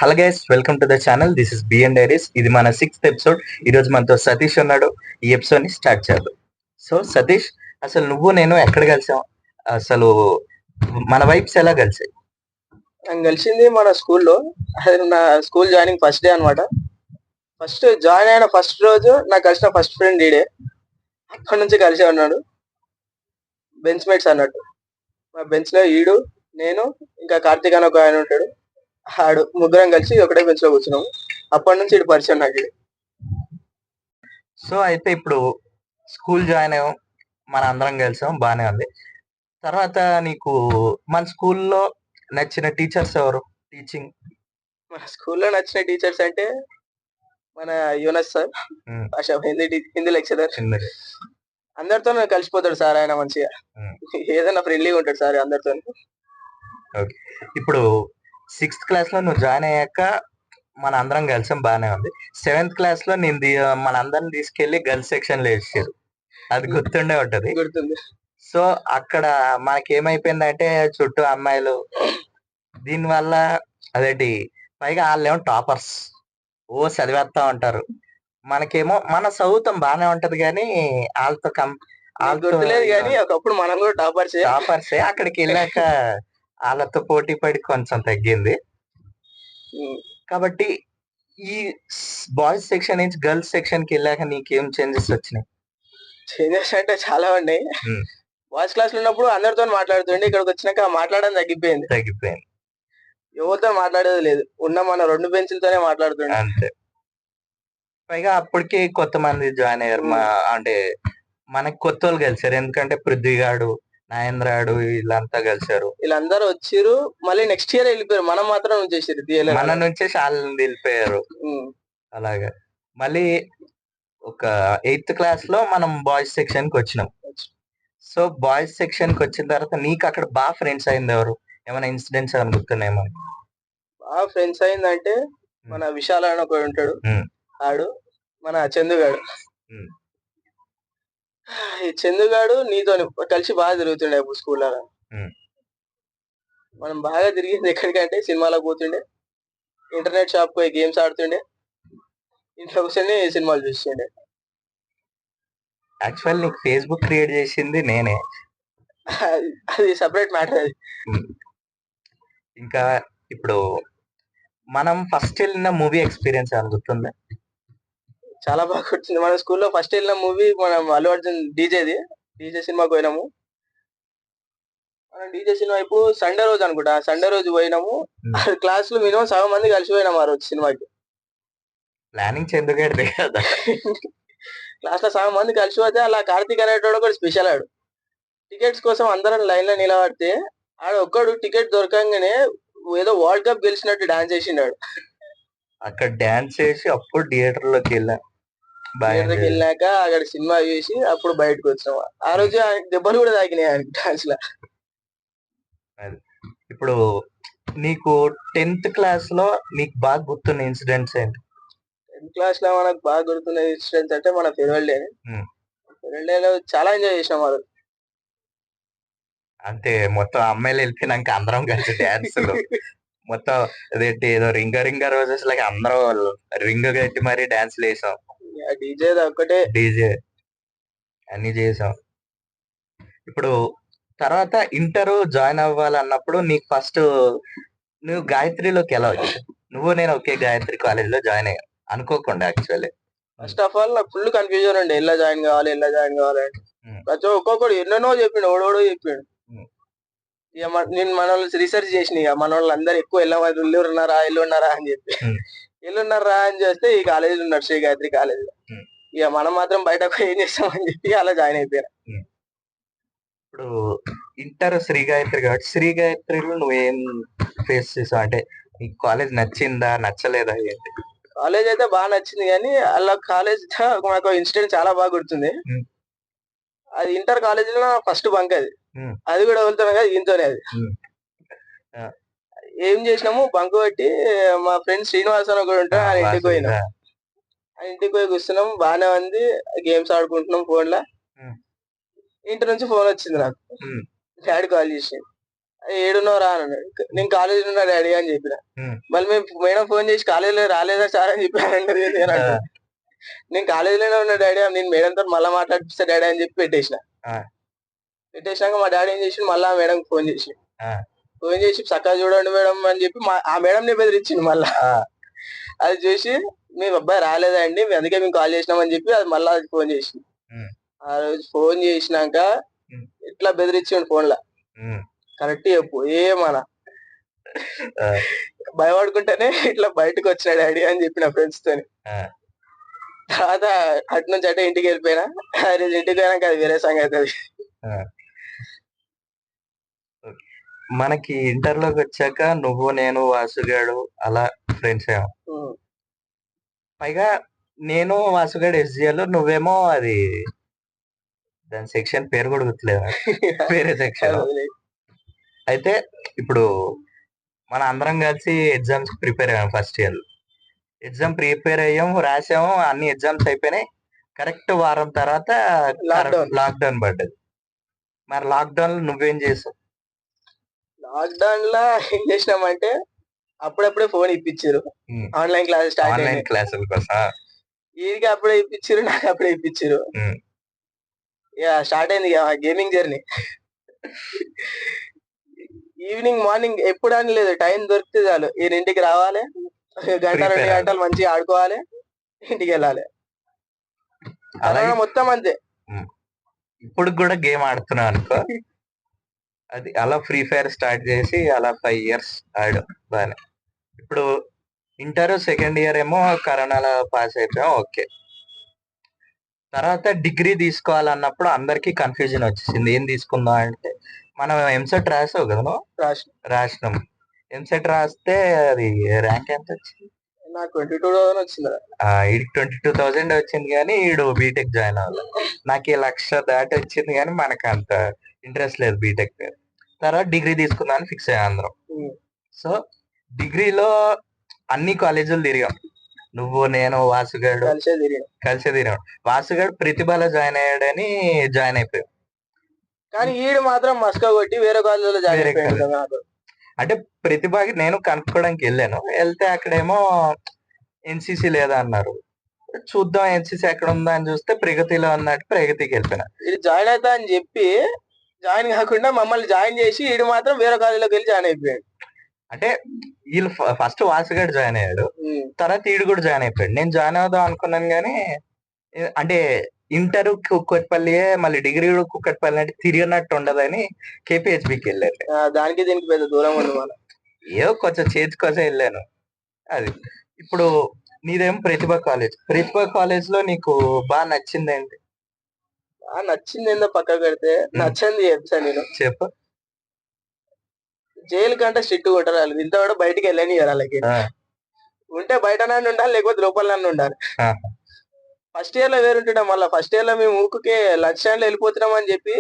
Hello guys, welcome to the channel. This is BN diaries. ఇది మన 6th episode. ఈరోజు మనతో సతీష్ ఉన్నాడు. ఈ ఎపిసోడ్ ని స్టార్ట్ చేద్దాం. సో సతీష్, అసలు నువ్వు నేను ఎక్కడ కలిసాం? అసలు మన వైబ్స్ ఎలా కలిసాయి? నేను కలిసింది మన స్కూల్లో. అది నా స్కూల్ జాయినింగ్ ఫస్ట్ డే అనమాట. ఫస్ట్ జాయిన్ అయిన ఫస్ట్ రోజు నాకు కలిసిన ఫస్ట్ ఫ్రెండ్ ఈడే. అప్పటి నుంచి కలిసే ఉన్నాడు. బెంచ్ మేట్స్ అన్నట్టు. మా బెంచ్ లో ఈడు, నేను, ఇంకా కార్తీక్ అని ఒక ఆయన ఉంటాడు. ఆడు ముగ్గురం కలిసి ఒకటే బెంచ్ లో కూర్చున్నాము. అప్పటి నుంచి ఇటు పరిచయం నాకు ఈడు. సో అయితే ఇప్పుడు స్కూల్ జాయిన్ అయ్యాం, మన అందరం కలిసాం, బానే ఉంది. తర్వాత నీకు మన స్కూల్లో నచ్చిన టీచర్స్ ఎవరు? టీచింగ్ మన స్కూల్లో నచ్చిన టీచర్స్ అంటే మన యూనస్ సార్, భాష హిందీ లెక్చరర్. అందరితో కలిసిపోతాడు సార్. ఆయన మంచిగా ఏదైనా ఫ్రెండ్లీగా ఉంటాడు సార్ అందరితో. ఓకే, ఇప్పుడు 6th క్లాస్ లో నువ్వు జాయిన్ అయ్యాక మన అందరం కలిసాం, బానే ఉంది. 7th క్లాస్ లో నేను మన అందరిని తీసుకెళ్లి గర్ల్స్ సెక్షన్ లో వేసారు. అది గుర్తుండే ఉంటది. గుర్తుంది. సో అక్కడ మనకేమైపోయిందంటే చుట్టూ అమ్మాయిలు, దీనివల్ల అదేంటి, పైగా వాళ్ళేమో టాపర్స్, ఓ చదివేస్తా ఉంటారు. మనకేమో మన చదువుతాం బానే ఉంటది కానీ వాళ్ళతో గుర్తులేదు కానీ ఒకప్పుడు మనం కూడా టాపర్సే. అక్కడికి వెళ్ళాక వాళ్ళతో పోటీ పడి కొంచెం తగ్గింది. కాబట్టి ఈ బాయ్స్ సెక్షన్ నుంచి గర్ల్స్ సెక్షన్ కి వెళ్ళాక నీకేం చేంజెస్ వచ్చినాయి? చేంజెస్ అంటే చాలా ఉన్నాయి. బాయ్స్ క్లాస్ లో ఉన్నప్పుడు అందరితో మాట్లాడుతుండే, ఇక్కడికి వచ్చినాక మాట్లాడడం తగ్గిపోయింది. ఎవరితో మాట్లాడేది లేదు. ఉన్న మన 2 బెంచ్లతోనే మాట్లాడుతుండే. అంతే. పైగా అప్పటికే కొంతమంది జాయిన్ అయ్యారు. అంటే మనకి కొత్త వాళ్ళు కలిసారు. ఎందుకంటే పృథ్వీగాడు, నాగేంద్రాడు వీళ్ళంతా కలిసారు. వీళ్ళందరూ వచ్చిర్రు, మళ్ళీ నెక్స్ట్ ఇయర్ వెళ్ళిపోయారు. మనం మాత్రం ఉంచేసారు. మన నుంచే వాళ్ళని వెళ్ళిపోయారు. అలాగా మళ్ళీ ఒక 8th క్లాస్ లో మనం బాయ్స్ సెక్షన్ కి వచ్చినాం. సో బాయ్స్ సెక్షన్ కి వచ్చిన తర్వాత నీకు అక్కడ బాగా ఫ్రెండ్స్ అయింది ఎవరు? ఏమైనా ఇన్సిడెంట్స్ ఏమైనా గుర్తున్నాయి మనకి? బాగా ఫ్రెండ్స్ అయిందంటే మన విశాల్ అని ఒకడు ఉంటాడు. ఆడు మన చందుగాడు. ఈ చందుగాడు నీతో కలిసి బాగా తిరుగుతుండే అప్పుడు స్కూల్లో. మనం బాగా తిరిగింది ఎక్కడికంటే సినిమాలకు పోతుండే, ఇంటర్నెట్ షాప్ పోయి గేమ్స్ ఆడుతుండే, ఇంట్లో కూర్చొని సినిమాలు చూస్తుండే. యాక్చువల్ నీకు ఫేస్బుక్ క్రియేట్ చేసింది నేనే. అది సెపరేట్ మ్యాటర్. అది ఇంకా ఇప్పుడు మనం ఫస్ట్ వెళ్ళిన మూవీ ఎక్స్పీరియన్స్ ఏమైనా గుర్తుందా? చాలా బాగా గుర్తుంది. మన స్కూల్లో ఫస్ట్ వెళ్ళిన మూవీ మనం అల్లు అర్జున్ డీజే సినిమాకి పోయినాము. మనం డీజే సినిమా ఇప్పుడు సండే రోజు అనుకుంటా. సండే రోజు పోయినాము. క్లాస్ లో మినిమం సగం మంది కలిసి పోయినాము ఆ రోజు సినిమాకి. ప్లానింగ్ చందుగాడిదే కదా. క్లాస్ లో సగం మంది కలిసి పోతే అలా కార్తీక్ అనేటోడు కూడా స్పెషల్. ఆడు టికెట్స్ కోసం అందరం లైన్ లో నిలబడితే ఆడు ఒక్కడు టికెట్ దొరకంగానే ఏదో వరల్డ్ కప్ గెలిచినట్టు డాన్స్ చేసిండాడు. అక్కడ డాన్స్ చేసి అప్పుడు థియేటర్ లోకి వెళ్ళాక అక్కడ సినిమా చూసి అప్పుడు బయటకు వచ్చినాం. ఆ రోజు దెబ్బలు కూడా తాకినాయి ఆయనకి డాన్స్ లో. ఇప్పుడు నీకు 10th క్లాస్ లో నీకు బాగా గుర్తున్న ఇన్సిడెంట్స్ ఏంటి? 10th క్లాస్ లో మనకు బాగా గుర్తున్న ఇన్సిడెంట్స్ అంటే మన ఫేర్వెల్ డే. ఫేర్వెల్ డే లో చాలా ఎంజాయ్ చేసినాం ఆ రోజు. అంతే, మొత్తం అమ్మాయిలు వెళ్ళిపోయినాక అందరం కలిసి డాన్సులు మొత్తం అదేంటి ఏదో రింగ రోజెస్ లాగా అందరం రింగ్ కట్టి మరీ డాన్సులు వేసాం. డీజే ఒక్కటే డీజే అన్ని చేసాం. ఇప్పుడు తర్వాత ఇంటర్ జాయిన్ అవ్వాలన్నప్పుడు నీకు ఫస్ట్ నువ్వు గాయత్రిలోకి ఎలా వచ్చావు? నువ్వు నేను ఒకే గాయత్రి కాలేజ్ లో జాయిన్ అయ్యాం అనుకోకుండా. యాక్చువల్లీ ఫస్ట్ ఆఫ్ ఆల్ నాకు ఫుల్ కన్ఫ్యూజన్ ఉండే, ఎలా జాయిన్ కావాలి అంటే ప్రతి ఒక్కొక్కడు ఎన్నెన్నో చెప్పిండు, ఓడోడో చెప్పిండు. ఇక నేను మన వాళ్ళు రీసెర్చ్ చేసిన, ఇక మన వాళ్ళు అందరు ఎక్కువ ఎల్లున్నారా అని చెప్పి ఎల్లున్నారా అని చేస్తే ఈ కాలేజీలో ఉన్నాడు, శ్రీ గాయత్రి కాలేజ్. ఇక మనం మాత్రం బయటకు ఏం చేస్తామని చెప్పి అలా జాయిన్ అయిపోయాను. ఇప్పుడు ఇంటర్ శ్రీ గాయత్రి కాబట్టి శ్రీ గాయత్రిలో నువ్వేం ఫేస్ చేసావు? అంటే నీకు కాలేజ్ నచ్చిందా నచ్చలేదా ఏంటి? కాలేజ్ అయితే బాగా నచ్చింది, కానీ అలా కాలేజ్ నాకు ఇన్సిడెంట్ చాలా బాగా గుర్తుంది. అది ఇంటర్ కాలేజ్ లో ఫస్ట్ బంక్. అది కూడా వెళ్తాను కదా ఈయనతోనే. అది ఏం చేసినాము, బంక్ పెట్టి మా ఫ్రెండ్ శ్రీనివాస్ అని ఒకటి ఉంటాడు, ఆయన ఇంటికి పోయినాం. ఆయన ఇంటికి పోయి కూర్చున్నాం, బాగానే ఉంది, గేమ్స్ ఆడుకుంటున్నాం ఫోన్ లో. ఇంటి నుంచి ఫోన్ వచ్చింది నాకు, డాడీ కాల్ చేసి ఏడున్నోరా అన్నాడు. నేను కాలేజీలో ఉన్నా డాడీ అని చెప్పిన. మళ్ళీ మేము మేడం ఫోన్ చేసి కాలేజీలో రాలేదా సార్ అని చెప్పారంటారు ఏంది అని అంటారు. నేను కాలేజీలోనే ఉన్నా డాడీ నేను మేడంతో మళ్ళీ మాట్లాడిపిస్తా డాడీ అని చెప్పి పెట్టేసిన. పెట్టేసినాక మా డాడీ ఏం చేసి మళ్ళీ ఆ మేడం ఫోన్ చేసి చక్కగా చూడండి మేడం అని చెప్పి ఆ మేడం ని బెదిరించింది మళ్ళా. అది చూసి మీ అబ్బాయి రాలేదండి అందుకే మేము కాల్ చేసినామని చెప్పి అది మళ్ళా ఫోన్ చేసింది. ఆ రోజు ఫోన్ చేసినాక ఇట్లా బెదిరించిండు ఫోన్ లా కరెక్ట్ చెప్పు ఏమన్నా భయపడుకుంటేనే ఇట్లా బయటకు వచ్చిన డాడీ అని చెప్పిన ఫ్రెండ్స్ తోని. తర్వాత అటు నుంచి అటే ఇంటికి వెళ్ళిపోయినా. అది ఇంటికి పోయినాక అది వేరే సంగతి అది. మనకి ఇంటర్ లోకి వచ్చాక నువ్వు నేను వాసుగాడు అలా ఫ్రెండ్స్ ఏమో. పైగా నేను వాసుగాడు ఎస్జిఎల్ నువ్వేమో అది దాని సెక్షన్ పేరు కూడా గుర్తులేదు వేరే సెక్షన్. అయితే ఇప్పుడు మన అందరం కలిసి ఎగ్జామ్స్ ప్రిపేర్ అయ్యాం ఫస్ట్ ఇయర్. ఎగ్జామ్ ప్రిపేర్ అయ్యాం రాసాము అన్ని ఎగ్జామ్స్ అయిపోయినాయి. కరెక్ట్ వారం తర్వాత లాక్డౌన్ పడ్డది. మరి లాక్డౌన్ లో నువ్వేం చేసావు? లాక్డౌన్ లో ఏం చేసినామంటే అప్పుడప్పుడే ఫోన్ ఇప్పించారు. ఆన్లైన్ క్లాస్ ఆన్లైన్ క్లాసుల కోసం వీరికి అప్పుడే ఇప్పించారు నాకు అప్పుడే ఇప్పించారు. ఇక స్టార్ట్ అయింది గేమింగ్ జర్నీ. ఈవినింగ్ మార్నింగ్ ఎప్పుడు అని లేదు టైం దొరికితే చాలు ఇంటికి రావాలి గంట 2 గంటలు మంచిగా ఆడుకోవాలి ఇంటికి వెళ్ళాలి. కరోనా మొత్తం అంతే. ఇప్పుడు కూడా గేమ్ ఆడుతున్నా అనుకో. అది అలా ఫ్రీ ఫైర్ స్టార్ట్ చేసి అలా 5 years ఆడు బానే. ఇప్పుడు ఇంటర్ సెకండ్ ఇయర్ ఏమో కరోనాలో పాస్ అయిపోయాం ఓకే. తర్వాత డిగ్రీ తీసుకోవాలన్నప్పుడు అందరికి కన్ఫ్యూజన్ వచ్చేసింది ఏం తీసుకుందాం అంటే. మనం ఎంసెట్ రాసావు కదా నువ్వు? రాసినాం. ఎంసెట్ రాస్తే అది ర్యాంక్ ఎంత వచ్చింది? నాకు 22,000 వచ్చింది. ఈడికి 22,000 వచ్చింది కానీ ఈడు బీటెక్ జాయిన్ అవ్వాలి. నాకు 1,00,000 దాటి వచ్చింది కానీ మనకు అంత ఇంట్రెస్ట్ లేదు బీటెక్ మీద. తర్వాత డిగ్రీ తీసుకుందామని ఫిక్స్ అయ్యాం అందరం. సో డిగ్రీలో అన్ని కాలేజీలు తిరిగాం. నువ్వు నేను వాసుగాడు కలిసే తిరిగాం. వాసుగాడు ప్రతిభలో జాయిన్ అయ్యాడని జాయిన్ అయిపోయాం. కానీ ఈడు మాత్రం మస్కా కొట్టి వేరే కాలేజీలో జాయిన్ అయిపోయాడు. అంటే ప్రతిభకి నేను కనుక్కోవడానికి వెళ్ళాను. వెళ్తే అక్కడేమో ఎన్సీసీ లేదా అన్నారు. చూద్దాం ఎన్సీసీ ఎక్కడ ఉందా అని చూస్తే ప్రగతిలో ఉన్నట్టు ప్రగతికి వెళ్ళిపోయినా. ఇది జాయిన్ అవుతా అని చెప్పి జాయిన్ కాకుండా మమ్మల్ని జాయిన్ చేసి ఈడు మాత్రం వేరే కాలేజీలోకి వెళ్ళి జాయిన్ అయిపోయాడు. అంటే వీళ్ళు ఫస్ట్ వాసుగాడు జాయిన్ అయ్యాడు. తర్వాత ఈడు కూడా జాయిన్ అయిపోయాడు. నేను జాయిన్ అవుదాం అనుకున్నాను కానీ అంటే ఇంటర్ కుక్కట్పల్లియే మళ్ళీ డిగ్రీ కూడా కుక్కట్పల్లి అంటే తిరిగినట్టు ఉండదని కేపీహెచ్బికి వెళ్ళాను. దానికి దీనికి పెద్ద దూరం ఉంది. ఏదో కొంచెం చేతి కోసం వెళ్ళాను. అది ఇప్పుడు నీదేం ప్రతిభ కాలేజ్. ప్రతిభ కాలేజ్ లో నీకు బాగా నచ్చింది ఏంటి? నచ్చింది ఏందో పక్క పెడితే నచ్చింది చెప్తాను నేను. చెప్పు. జైలు కంటే స్ట్రిక్ట్ ఉంటారు వాళ్ళు. ఇంత కూడా బయటికి వెళ్ళని వాళ్ళకి ఉంటే బయట నన్ను ఉండాలి లేకపోతే లోపల నన్ను ఉండాలి. ఫస్ట్ ఇయర్ లో వేరుంటుండే. మళ్ళీ ఫస్ట్ ఇయర్ లో మేము ఊరికి లంచ్ స్టాండ్ లో వెళ్ళిపోతున్నాం అని చెప్పి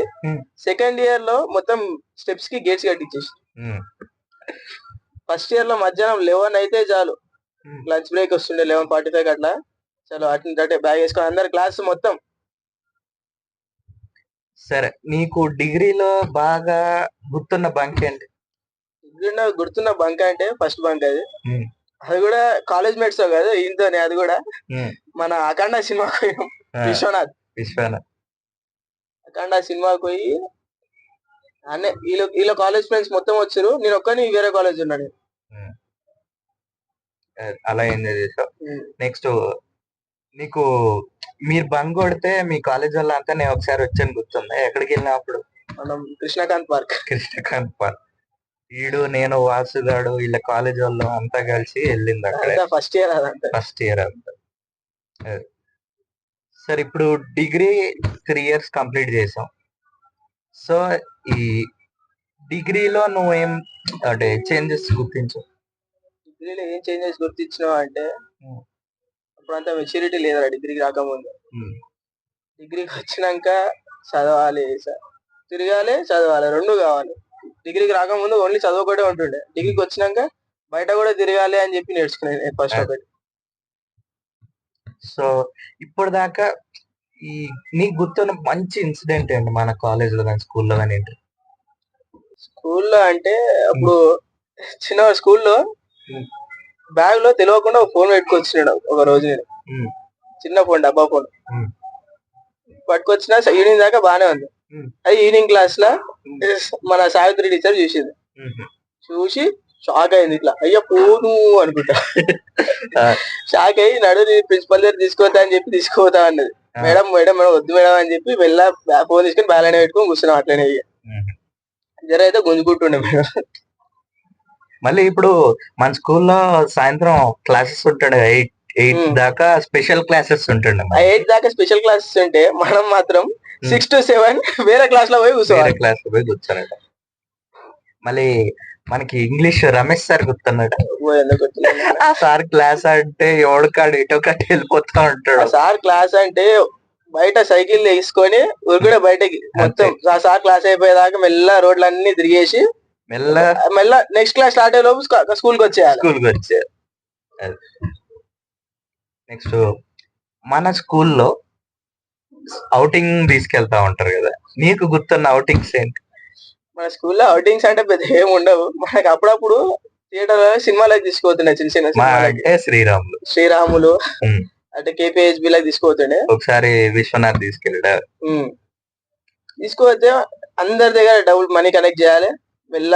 సెకండ్ ఇయర్ లో మొత్తం స్టెప్స్ కి గేట్స్ కట్టించేసి ఫస్ట్ ఇయర్ లో మధ్యాహ్నం 11 అయితే చాలు లంచ్ బ్రేక్ వస్తుండే 11:45 అట్లా. చలో అటు బ్యాగ్ వేసుకొని అందరు క్లాస్ మొత్తం. సరే నీకు డిగ్రీలో బాగా గుర్తున్న బంక్ ఏంటి? డిగ్రీలో గుర్తున్న బంక్ అంటే ఫస్ట్ బంక్ అది కూడా కాలేజ్ మేట్స్ కదా ఇంతోనే. అది కూడా మన అఖండ సినిమాకి పోయినాం. విశ్వనాథ్ అఖండ సినిమాకి పోయి అన్నీ వీళ్ళ కాలేజ్ ఫ్రెండ్స్ మొత్తం వచ్చారు. నేను ఒక్కని వేరే కాలేజ్ ఉన్నాను. అలా ఎంజాయ్ చేసావు. నెక్స్ట్ నీకు మీరు బంక్ కొడితే మీ కాలేజ్ వల్ల అంతా నేను ఒకసారి వచ్చాను గుర్తుందా? ఎక్కడికి వెళ్ళినా అప్పుడు? మనం కృష్ణకాంత్ పార్క్. ఈడు నేను వాసుగాడు వీళ్ళ కాలేజ్ వాళ్ళు అంతా కలిసి వెళ్ళింది అక్కడ. ఫస్ట్ ఇయర్ అంతా. సరే ఇప్పుడు డిగ్రీ 3 years కంప్లీట్ చేసాం. సో ఈ డిగ్రీలో నువ్వేం అంటే చేంజెస్ గుర్తించావు? డిగ్రీలో ఏం చేంజెస్ గుర్తించినావు అంటే అప్పుడంతా మెచ్యూరిటీ లేదా డిగ్రీకి రాకముందు. డిగ్రీకి వచ్చినాక చదవాలి తిరగాలి చదవాలి 2 కావాలి. డిగ్రీకి రాకముందు ఓన్లీ చదువుకోవడే ఉంటుండే. డిగ్రీకి వచ్చినాక బయట కూడా తిరగాలి అని చెప్పి నేర్చుకునేది ఫస్ట్ ఒకటి. సో ఇప్పుడు దాకా ఈ నీకు గుర్తున్న మంచి ఇన్సిడెంట్ ఏంటి మన కాలేజ్ లో కానీ స్కూల్లో కానీ ఏంటి? స్కూల్లో అంటే అప్పుడు చిన్న స్కూల్లో బ్యాగ్ లో తెలియకుండా ఒక ఫోన్ పెట్టుకొచ్చినాడు ఒక రోజు నేను. చిన్న ఫోన్, డబ్బా ఫోన్ పట్టుకొచ్చినా ఈవినింగ్ దాకా బానే ఉంది. అది ఈవినింగ్ క్లాస్ లా మన సావిత్రి టీచర్ చూసింది. చూసి షాక్ అయింది, ఇట్లా అయ్యా పోను అనుకుంటా. షాక్ అయ్యి నడు ప్రిన్సిపల్ దగ్గర తీసుకోవద్దా అని చెప్పి తీసుకోవద్దా అన్నది. మేడం మేడం మేడం వద్దు మేడం అని చెప్పి వెళ్ళా ఫోన్ తీసుకొని బ్యాలెనే పెట్టుకొని కూర్చున్నాం అట్లనే. జర అయితే గుంజుకుంటుండే మేడం. మళ్ళీ ఇప్పుడు మన స్కూల్లో సాయంత్రం క్లాసెస్ ఉంటుండే, 8 దాకా స్పెషల్ క్లాసెస్ ఉంటుండే. 8 దాకా స్పెషల్ క్లాసెస్ ఉంటే మనం మాత్రం 6 to 7 వేరే క్లాస్ లో పోయి కూర్చోనట. మళ్ళీ మనకి ఇంగ్లీష్ రమేష్ సార్ గుర్తున్నాడు. ఆ సార్ క్లాస్ అంటే ఎవడికాడు ఎటో కట్టి వెళ్ళిపోతా ఉంటాడు. సార్ క్లాస్ అంటే బయట సైకిల్ తీసుకొని ఉరుకుడే బయటకి మొత్తం. ఆ సార్ క్లాస్ అయిపోయేదాకా మెల్ల రోడ్లన్నీ తిరిగేసి మెల్ల నెక్స్ట్ క్లాస్ స్టార్ట్ అయ్యే లోపు స్కూల్ కి వచ్చేయాలి. నెక్స్ట్ మన స్కూల్లో అవుటింగ్ తీసుకెళ్తా ఉంటారు కదా, నీకు గుర్తున్న అవుటింగ్స్ ఏంటి? మన స్కూల్లో అవుటింగ్స్ అంటే పెద్ద ఏమి ఉండవు. మనకి అప్పుడప్పుడు థియేటర్ సినిమాలకు తీసుకుపోతున్నాయి, చిన్న చిన్న అంటే శ్రీరాములు అంటే కేపీహెచ్బి లాగా తీసుకుపోతుండే. ఒకసారి విశ్వనాథ్ తీసుకెళ్ళాడు. తీసుకుపోతే అందరి దగ్గర డబుల్ మనీ కలెక్ట్ చేయాలి. మెల్ల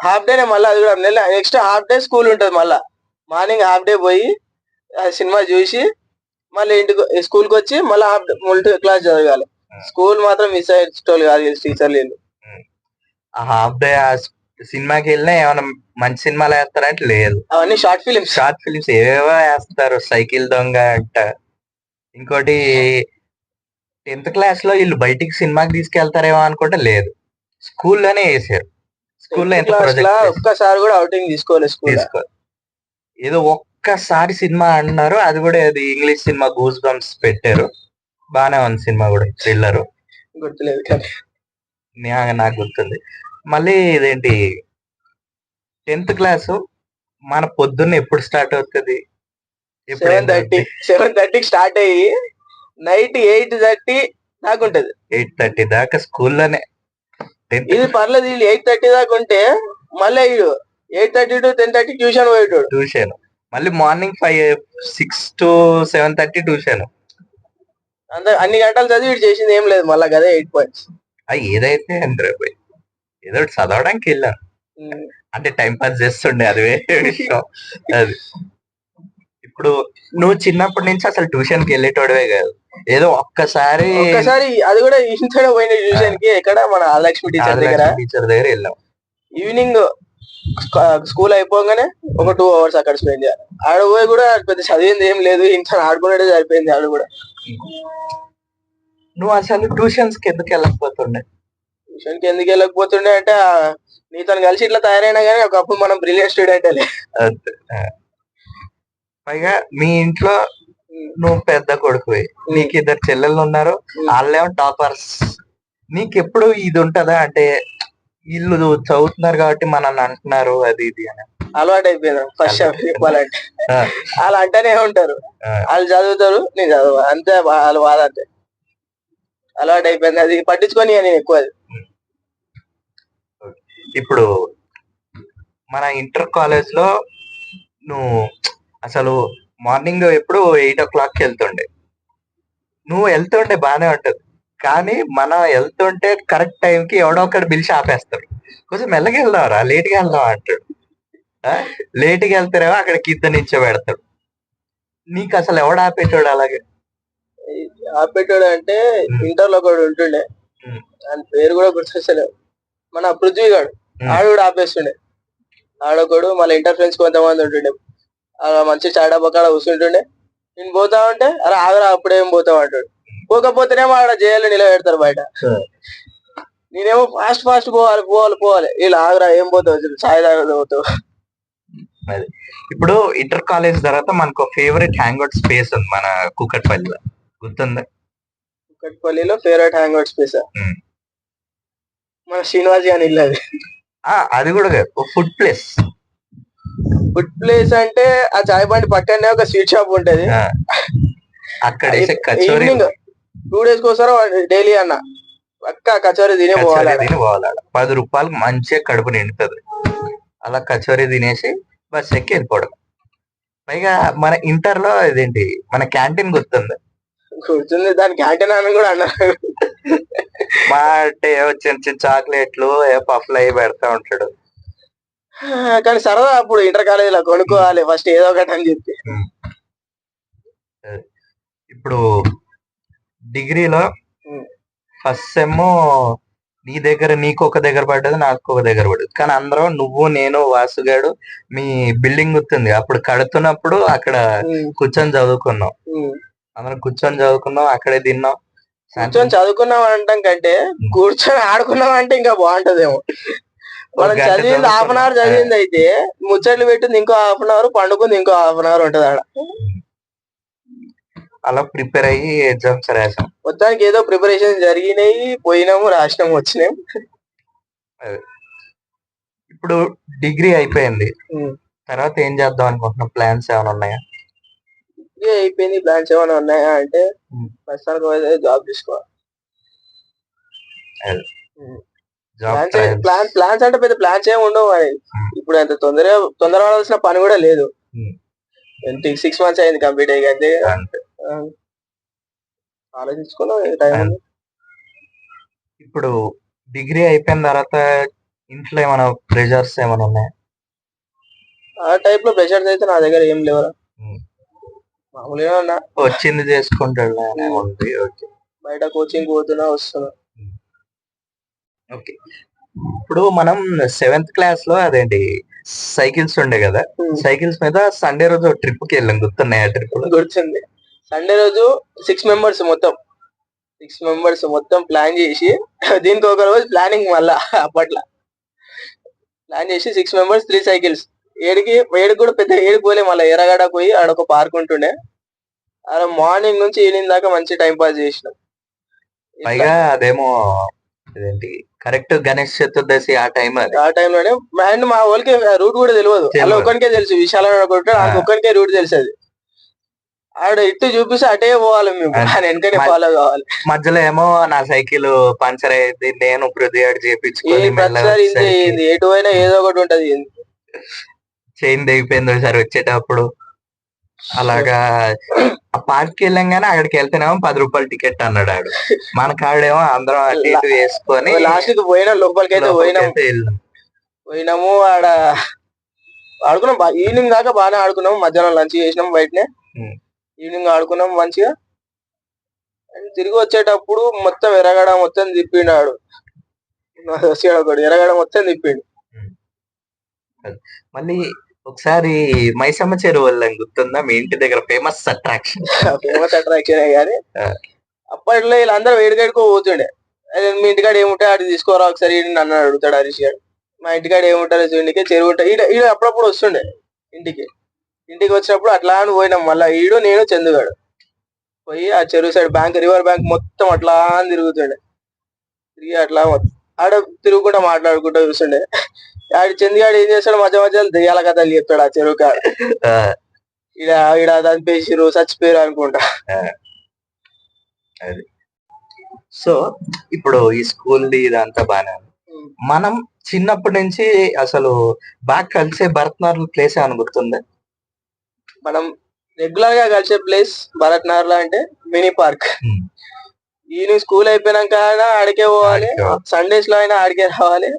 హాఫ్ డే మళ్ళీ అది కూడా నెక్స్ట్ హాఫ్ డే స్కూల్ ఉంటది. మళ్ళా మార్నింగ్ హాఫ్ డే పోయి సినిమా చూసి మళ్ళీ ఇంటికి స్కూల్ కి వచ్చి మళ్ళీ మల్టీ క్లాస్ చదవాలి. స్కూల్ మాత్రం మిస్ అయ్యేటోళ్ళు కాదు టీచర్లు. హాఫ్ డే సినిమాకి వెళ్ళినా ఏమైనా మంచి సినిమాలు వేస్తారంటే లేదు, అవన్నీ షార్ట్ ఫిలిమ్స్ ఏవేవో వేస్తారు. సైకిల్ దొంగ అంట. ఇంకోటి 10th క్లాస్ లో వీళ్ళు బయటికి సినిమాకి తీసుకెళ్తారేమో అనుకుంటే లేదు, స్కూల్లోనే వేసారు. స్కూల్లో ఎంత ఒక్కసారి కూడా అవుటింగ్ తీసుకోవాలి. ఏదో ఒక్కసారి సినిమా అన్నారు, అది కూడా అది ఇంగ్లీష్ సినిమా గూస్ బంప్స్ పెట్టారు. బానే ఉంది సినిమా కూడా, థ్రిల్లర్. గుర్తులేదు కానీ నాకు గుర్తుంది. మళ్ళీ ఇదేంటి 10th క్లాసు మన పొద్దున్న ఎప్పుడు స్టార్ట్ అవుతుంది? 7:30 స్టార్ట్ అయ్యి నైట్ 8:30 దాకా ఉంటది. 8:30 దాకా స్కూల్లోనే. ఇది పర్లేదు, 8:30 దాకా ఉంటే మళ్ళీ 8:30 to 10:30 ట్యూషన్ ట్యూషన్. మళ్ళీ మార్నింగ్ 6 to 7:30 ట్యూషన్. అంత అన్ని గంటలు చదివి చేసింది ఏం లేదు. మళ్ళీ కదా 8 పాయింట్స్. ఏదైతే ఏదో చదవడానికి వెళ్ళాను, అంటే టైం పాస్ చేస్తుండే, అది వేరే విషయం. అది ఇప్పుడు నువ్వు చిన్నప్పటి నుంచి అసలు ట్యూషన్ కి వెళ్ళేటోడవే కాదు, ఏదో ఒక్కసారి అది కూడా ఇంట్లో పోయిన ట్యూషన్ కి. ఎక్కడ మన లక్ష్మి టీచర్ దగ్గర వెళ్ళాం. ఈవినింగ్ స్కూల్ అయిపోగానే ఒక 2 hours అక్కడ స్పెండ్ చేయాలి. ఆడ పోయి కూడా పెద్ద చదివింది ఏం లేదు, ఇంట్లో ఆడుకునేదే సరిపోయింది. ఆడ కూడా నువ్వు అసలు ట్యూషన్స్ కి ఎందుకు వెళ్ళకపోతుండే? అంటే నీతో కలిసి ఇట్లా తయారైనా గానీ ఒకప్పుడు మనం బ్రిలియంట్ స్టూడెంట్. పైగా మీ ఇంట్లో నువ్వు పెద్ద కొడుకు, నీకు 2 చెల్లెళ్ళు ఉన్నారు, వాళ్ళేమో టాపర్స్. నీకెప్పుడు ఇది ఉంటదా అంటే వీళ్ళు చదువుతున్నారు కాబట్టి మనల్ని అంటున్నారు అది ఇది అని? అలవాటు అయిపోయింది. ఫస్ట్ చెప్పాలంటే వాళ్ళు అంటేనే ఉంటారు, వాళ్ళు చదువుతారు, నేను చదువు, అంతే వాళ్ళు బాధ. అంతే అలవాటు అయిపోయింది, అది పట్టించుకొని నేను ఎక్కువ. ఇప్పుడు మన ఇంటర్ కాలేజ్ లో నువ్వు అసలు మార్నింగ్ ఎప్పుడు 8 o'clock వెళ్తుండే. నువ్వు వెళ్తుండే బానే ఉంటది, కానీ మనం వెళ్తుంటే కరెక్ట్ టైంకి ఎవడో ఒకటి పిలిచి ఆపేస్తాడు. కొంచెం మెల్లగా వెళ్దాంరా, లేట్ గా వెళ్దాం అంటాడు. లేట్ గా వెళ్తారేమో అక్కడికి ఇద్దరు నిల్చోబెడతాడు. నీకు అసలు ఎవడు ఆపేటోడు? అలాగే ఆపేటోడు అంటే ఇంటర్ లో ఒకడు ఉంటుండే, దాని పేరు కూడా గుర్తొస్తలేదు, మన పృథ్వీ గాడు. ఆడు కూడా ఆపేస్తుండే. ఆడొకడు. మళ్ళీ ఇంటర్ ఫ్రెండ్స్ కొంతమంది ఉంటుండే, మంచి చాడా పక్కన కూర్చుంటుండే. నేను పోతా ఉంటే అరే ఆగరా అప్పుడేం పోతావు అంటాడు. పోకపోతేనేమో ఆడ జైలు నిలబెడతారు బయట. నేనేమో ఫాస్ట్ పోవాలి. వీళ్ళు ఆగరా ఏం పోతావు, చాయ్ తాగదు పోతావు. ఇప్పుడు ఇంటర్ కాలేజ్ తర్వాత మనకు ఫేవరెట్ హ్యాంగ్అవుట్ స్పేస్ ఉంది మన కూకట్పల్లిలో, గుర్తుందా? కూకట్పల్లిలో ఫేవరెట్ హ్యాంగ్అవుట్ స్పేస్ మన శ్రీనివాస్ గాని ఇల్లు. అది కూడా ఫుడ్ ప్లేస్ అంటే ఆ చాయ్ బండి పక్కనే ఒక స్వీట్ షాప్ ఉంటది. అక్కడ ఈవినింగ్ 2 days కోసారో డైలీ అన్న పక్కా కచోరీ తినే కచోరీ పోవాలి తిని పోవాలి ఆడ. 10 రూపాయలకు మంచిగా కడుపు నిండుతుంది. అలా కచోరీ తినేసి బస్ ఎక్కి వెళ్ళిపోవడం. పైగా మన ఇంటర్ లో ఇదేంటి మన క్యాంటీన్ గుర్తుంది. కూర్చుంది దాని క్యాంటీన్ అని కూడా అన్నారు. మా అంటే చిన్న చిన్న చాక్లెట్లు పఫ్లు అవి పెడతా ఉంటాడు. కానీ సరదా అప్పుడు ఇంటర్ కాలేజీలో కొనుక్కోవాలి ఫస్ట్ ఏదో ఒకటి అని చెప్పి. ఇప్పుడు డిగ్రీలో ఫస్ట్ సెమ్ నీ దగ్గర నీకు ఒక దగ్గర పడ్డది, నాకు ఒక దగ్గర పడ్డది. కానీ అందరం నువ్వు నేను వాసుగాడు మీ బిల్డింగ్ గుర్తుంది అప్పుడు కడుతున్నప్పుడు అక్కడ కూర్చొని చదువుకున్నాం. అందరం కూర్చొని చదువుకున్నాం, అక్కడే తిన్నాం. కూర్చొని చదువుకున్నాం అంటాం కంటే కూర్చొని ఆడుకున్నాం అంటే ఇంకా బాగుంటదేమో. మనం చదివింది హాఫ్ అన్ అవర్ చదివింది అయితే ముచ్చట్లు పెట్టింది ఇంకో హాఫ్ అన్ అవర్, పండుకుంది ఇంకో హాఫ్ అన్ అవర్ ఉంటది ఆడ. అలా ప్రిపేర్ అయ్యి ఎగ్జామ్స్ రాసాం. మొత్తానికి ఏదో ప్రిపరేషన్ జరిగినాయి, పోయినాము, రాసినాము, వచ్చినాము. ఇప్పుడు డిగ్రీ అయిపోయింది, తర్వాత ఏం చేద్దాం అనుకుంటున్నాం? ప్లాన్స్ ఏమైనా ఉన్నాయా? డిగ్రీ అయిపోయింది, ప్లాన్స్ ఏమైనా ఉన్నాయా అంటే ప్రస్తుతానికి జాబ్ తీసుకోవాలి. ప్లాన్స్ అంటే పెద్ద ప్లాన్స్ ఏమి ఉండవు మరి. ఇప్పుడు అంత తొందర పడాల్సిన పని కూడా లేదు. 6 months అయింది కంప్లీట్ అయ్యి, అంతే ఆలోచించుకున్నాం. ఇప్పుడు డిగ్రీ అయిపోయిన తర్వాత ఇంట్లో ఏమైనా ప్రెషర్స్ ఏమైనా ఉన్నాయా? ఆ టైప్ లో ప్రెషర్స్ అయితే నా దగ్గర ఏం లేవరా, మామూలుగా ఉన్నా, వచ్చింది చేసుకుంటాడు. బయట కోచింగ్ పోతున్నా, వస్తున్నా. ఓకే. ఇప్పుడు మనం 7th క్లాస్ లో అదేంటి సైకిల్స్ ఉండే కదా, సైకిల్స్ మీద సండే రోజు ట్రిప్ కి వెళ్ళాం, గుర్తున్నాయి? ఆ ట్రిప్ గుర్తుంది. సండే రోజు 6 members మొత్తం ప్లాన్ చేసి, దీనికి ఒక రోజు ప్లానింగ్ మళ్ళా అప్పట్లో ప్లాన్ చేసి 6 members 3 cycles. ఏడికి కూడా పెద్ద ఏడికి పోలే, మళ్ళీ ఎర్రగడ్డ పోయి ఆడొక పార్క్ ఉంటుండే, అలా మార్నింగ్ నుంచి ఈవినింగ్ దాకా మంచి టైం పాస్ చేసినాం. పైగా అదేమో ఇదేంటి కరెక్ట్ గణేష్ చతుర్దశి ఆ టైంలోనే అండ్ మా వాళ్ళకి రూట్ కూడా తెలియదు, అలా ఒక్కడికే తెలుసు, విశాల ఒక్కడికే రూట్ తెలుసు. అది ఆడ ఇటు చూపిస్తే అటే పోవాలి, మేము వెనకనే ఫాలో కావాలి. మధ్యలో ఏమో నా సైకిల్ పంచర్ అయ్యింది, నేను ప్రతివాడు చేపించుకొని ఎటు పోయినా ఏదో ఒకటి ఉంటది. చైన్ తెగిపోయింది ఒకసారి వచ్చేటప్పుడు. అలాగా ఆ పార్క్ వెళ్ళంగానే అక్కడికి వెళ్తేనేమో 10 రూపాయలు టికెట్ అన్నాడు ఆడు. మన కాడేమో అందరం అటు ఇటు వేసుకొని లాస్ట్ కి పోయినా, లోపలికి అయితే పోయినాము. ఆడ ఆడుకున్నాం, ఈవినింగ్ దాకా బాగానే ఆడుకున్నాం. మధ్యాహ్నం లంచ్ చేసినాం బయటనే, ఈవినింగ్ ఆడుకున్నాం మంచిగా. అండ్ తిరిగి వచ్చేటప్పుడు మొత్తం ఎర్రగడ మొత్తం తిప్పిండాడు, ఎర్రగడ మొత్తం తిప్పిండు. మళ్ళీ ఒకసారి మైసమ్మ చెరువు వెళ్ళాం, గుర్తుందా? మీ ఇంటి దగ్గర ఫేమస్ అట్రాక్షన్ కానీ అప్పట్లో వీళ్ళందరూ వేడిగడుకో పోతుండే. మీ ఇంటికాడ ఏముంటాయి అటు తీసుకోరా ఒకసారి నన్ను అడుగుతాడు హరీష్ గారు. మా ఇంటికాడ ఏముంటారు చూడండి, చెరువు ఉంటాయి. ఈడు అప్పుడప్పుడు వస్తుండే ఇంటికి వచ్చినప్పుడు అట్లా అని పోయినాం. మళ్ళీ ఈడు నేను చందుగాడు పోయి ఆ చెరువు సైడ్ రివర్ బ్యాంక్ మొత్తం అట్లా అని తిరుగుతుండే. తిరిగి అట్లా ఆడ తిరుగుకుంటా మాట్లాడుకుంటూ చూస్తుండే. ఆడు చంద్గాడు ఏం చేస్తాడు, మధ్యలో దెయ్యాల కథలు చెప్తాడు ఆ చెరువు కాడ. ఈడ చంపేసిరు, చచ్చిపోయారు అనుకుంటా. సో ఇప్పుడు ఈ స్కూల్ ఇదంతా బానే ఉంది. మనం చిన్నప్పటి నుంచి అసలు బాగా కలిసే భరత్నార్ల ప్లేస్ ఏమైనా గుర్తుందా? మనం రెగ్యులర్ గా కలిసే ప్లేస్ భరత్నార్ల అంటే మినీ పార్క్. ఈవినింగ్ స్కూల్ అయిపోయినాక ఆడికే పోవాలి, సండేస్ లో అయినా ఆడికే రావాలి.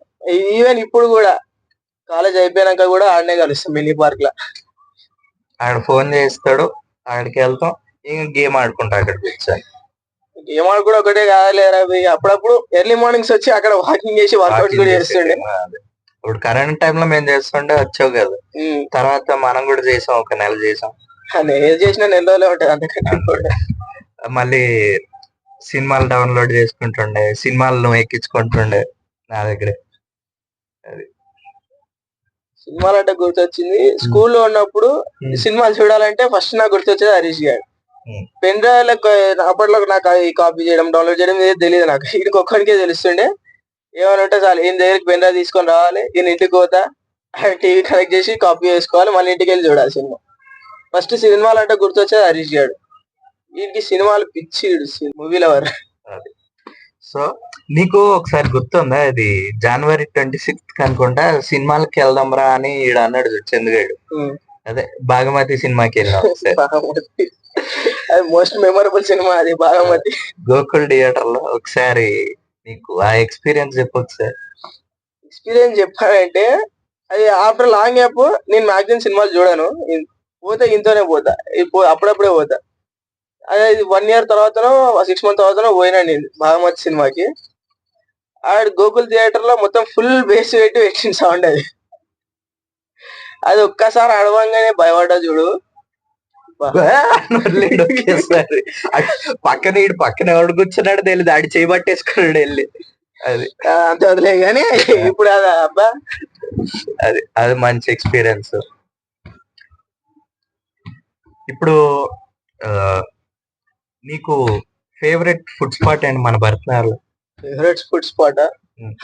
ఈవెన్ ఇప్పుడు కూడా కాలేజ్ అయిపోయినాక కూడా ఆడనే కలుస్తాం మినీ పార్క్ లా. ఆడ ఫోన్ చేస్తాడు, ఆడికి వెళ్తాం, ఇంకా గేమ్ ఆడుకుంటా. అక్కడ కూర్చొని గేమ్ ఆడుకుంటే ఒకటే కాదులేరా, అప్పుడప్పుడు ఎర్లీ మార్నింగ్స్ వచ్చి అక్కడ వాకింగ్ చేసి వర్కౌట్ కూడా చేస్తుండే. ఇప్పుడు కరెంట్ టైమ్ లో మేము చేస్తుంటే వచ్చావు కదా, తర్వాత మనం కూడా చేసాం, ఒక నెల చేసాం. నేను చేసిన నెల రోజులే ఉంటది అంతకంటే. మళ్ళీ సినిమాలు డౌన్లోడ్ చేసుకుంటుండే, సినిమాలు నువ్వు ఎక్కించుకుంటుండే నా దగ్గరే. అది సినిమాలు అంటే గుర్తొచ్చింది, స్కూల్లో ఉన్నప్పుడు సినిమాలు చూడాలంటే ఫస్ట్ నాకు గుర్తొచ్చేది హరీష్ గారు. పెన్ డ్రైవ్ అప్పట్లో నాకు కాపీ చేయడం, డౌన్లోడ్ చేయడం ఏది తెలియదు. నాకు ఇంటికి ఒక్కడికే తెలుస్తుండే. ఏమైనా ఉంటే చాలు, ఈయన దగ్గరికి పెన్ డ్రైవ్ తీసుకొని రావాలి, ఈయన ఇంటికి పోతా, టీవీ కనెక్ట్ చేసి కాపీ చేసుకోవాలి, మళ్ళీ ఇంటికి వెళ్ళి చూడాలి సినిమా. ఫస్ట్ సినిమాలు అంటే గుర్తొచ్చేది హరీష్ గారు. వీరికి సినిమాలు పిచ్చి, మూవీ లవర్. సో నీకు ఒకసారి గుర్తుందా, ఇది జనవరి 26th అనుకుంటా సినిమాలకి వెళ్దాంరా అని ఈడ అన్నాడు చూడు చందుగాడు. అదే బాగమతి సినిమాకి వెళ్ళాం ఒకసారి. బాగమతి అది మోస్ట్ మెమరబుల్ సినిమా అది బాగమతి. గోకుల్ థియేటర్ లో ఒకసారి నీకు ఆ ఎక్స్పీరియన్స్ చెప్పు ఒకసారి. ఎక్స్పీరియన్స్ చెప్పానంటే అది ఆఫ్టర్ లాంగ్ గ్యాప్ నేను మ్యాక్సిమం సినిమాలు చూడాను. పోతే ఇంతనే పోతా, అప్పుడప్పుడే పోతా. అదే 1 year తర్వాతనో 6 months తర్వాతనో పోయినా నేను బాగమతి సినిమాకి. ఆడ గోకుల్ థియేటర్ లో మొత్తం ఫుల్ బేస్ పెట్టి పెట్టిన సౌండ్ అది. అది ఒక్కసారి అడవంగానే భయపడ్డా చూడు. ఒకేసారి పక్కన ఈడు పక్కన ఎవడు కూర్చున్నాడు తెలియదు, ఆడి చేయబట్టేసుకున్నాడు వెళ్ళి. అది అంత వదిలే గానీ ఇప్పుడు అది అబ్బా అది అది మంచి ఎక్స్పీరియన్స్. ఇప్పుడు నీకు ఫేవరెట్ ఫుడ్ స్పాట్ అండి మన భరతనార్లో? Favourite food spot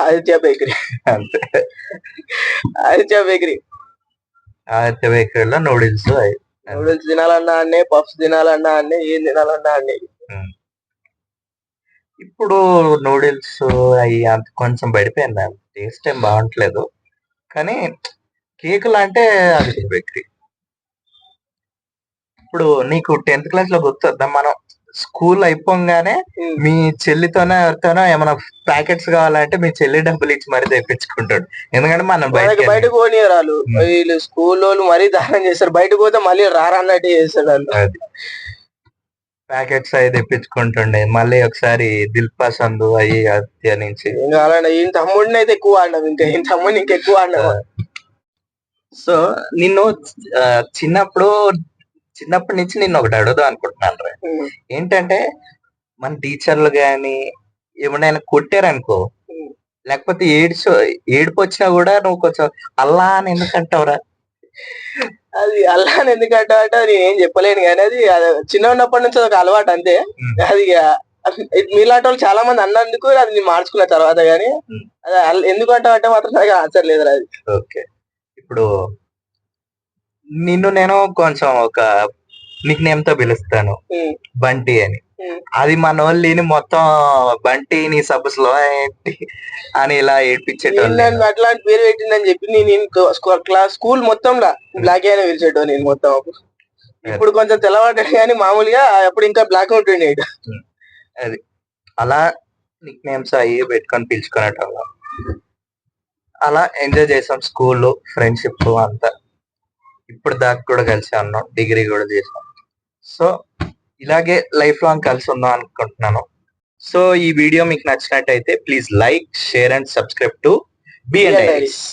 Aditya bakery. అంతే, ఆదిత్య బేకరీ. ఆదిత్య బేకరీలో నూడిల్స్ తినాలన్నా అన్నీ, పఫ్స్ తినాలన్నా అన్నీ, ఏం తినాలన్నా అన్నీ. ఇప్పుడు నూడిల్స్ అవి అంత కొంచెం పడిపోయింది, టేస్ట్ ఏం బాగుంటలేదు. కానీ కేకులు అంటే అది బేకరీ. ఇప్పుడు నీకు 10th క్లాస్ లో గుర్తుందా, మనం స్కూల్ అయిపోగానే మీ చెల్లితోనే ఎవరితోనో ఏమైనా ప్యాకెట్స్ కావాలంటే మీ చెల్లి డబ్బులు ఇచ్చి మరీ తెప్పించుకుంటాడు, ఎందుకంటే మనం బయటకు పోనీయరాలు. వీళ్ళు స్కూల్ వాళ్ళు మరీ దానం చేస్తారు, బయటకు పోతే మళ్ళీ రారన్నట్టు చేస్తాడు వాళ్ళు. ప్యాకెట్స్ అవి తెప్పించుకుంటుండే. మళ్ళీ ఒకసారి దిల్ పసంద్ అయ్యి హత్య నుంచి ఈయన తమ్ముడిని అయితే ఎక్కువ ఆడినాం, ఇంకా ఈయన తమ్ముడిని ఇంకెక్కువ ఆడినాం. సో నిన్ను చిన్నప్పటి నుంచి నిన్ను ఒకటి అడుగుదాం అనుకుంటున్నాను రా. ఏంటంటే మన టీచర్లు గాని ఏమైనా కొట్టారనుకో, లేకపోతే ఏడుపు వచ్చినా కూడా నువ్వు కొంచెం అల్లా అని ఎందుకంటావురా? అది అల్లా అని ఎందుకంటావు అంటే నేను ఏం చెప్పలేను కానీ అది చిన్న ఉన్నప్పటి నుంచి ఒక అలవాటు అంతే. అది మీలాంటి వాళ్ళు చాలా మంది అన్నందుకు అది నేను మార్చుకున్న తర్వాత గానీ అది ఎందుకు అంటావు అంటే మాత్రం నాకు ఆన్సర్ లేదు అది. ఓకే, ఇప్పుడు నిన్ను నేను కొంచెం ఒక నిక్ నేమ్ తో పిలుస్తాను, బంటి అని. అది మన వాళ్ళని మొత్తం బంటి నీ సబ్బులో ఏంటి అని ఇలా ఏడ్పించేటోళ్ళు. అట్లాంటి పేరు పెట్టిందని చెప్పి నేను స్కూల్ మొత్తంలో బ్లాక్ అయినా పిలిచేటో నేను మొత్తం. ఇప్పుడు కొంచెం తెల్లవాడాడు కానీ మామూలుగా అప్పుడు ఇంకా బ్లాక్ ఉంటుండే. అది అలా నిక్ నేమ్స్ అయ్యి పెట్టుకొని పిలుచుకునేటోళ్ళం. అలా ఎంజాయ్ చేసాం స్కూల్లో, ఫ్రెండ్షిప్ అంతా. ఇప్పుడు దాకా కూడా కలిసి ఉన్నాం, డిగ్రీ కూడా చేసాం. సో ఇలాగే లైఫ్ లాంగ్ కలిసి ఉందాం అనుకుంటున్నాను. సో ఈ వీడియో మీకు నచ్చినట్టయితే please like, share and subscribe to be and diaries.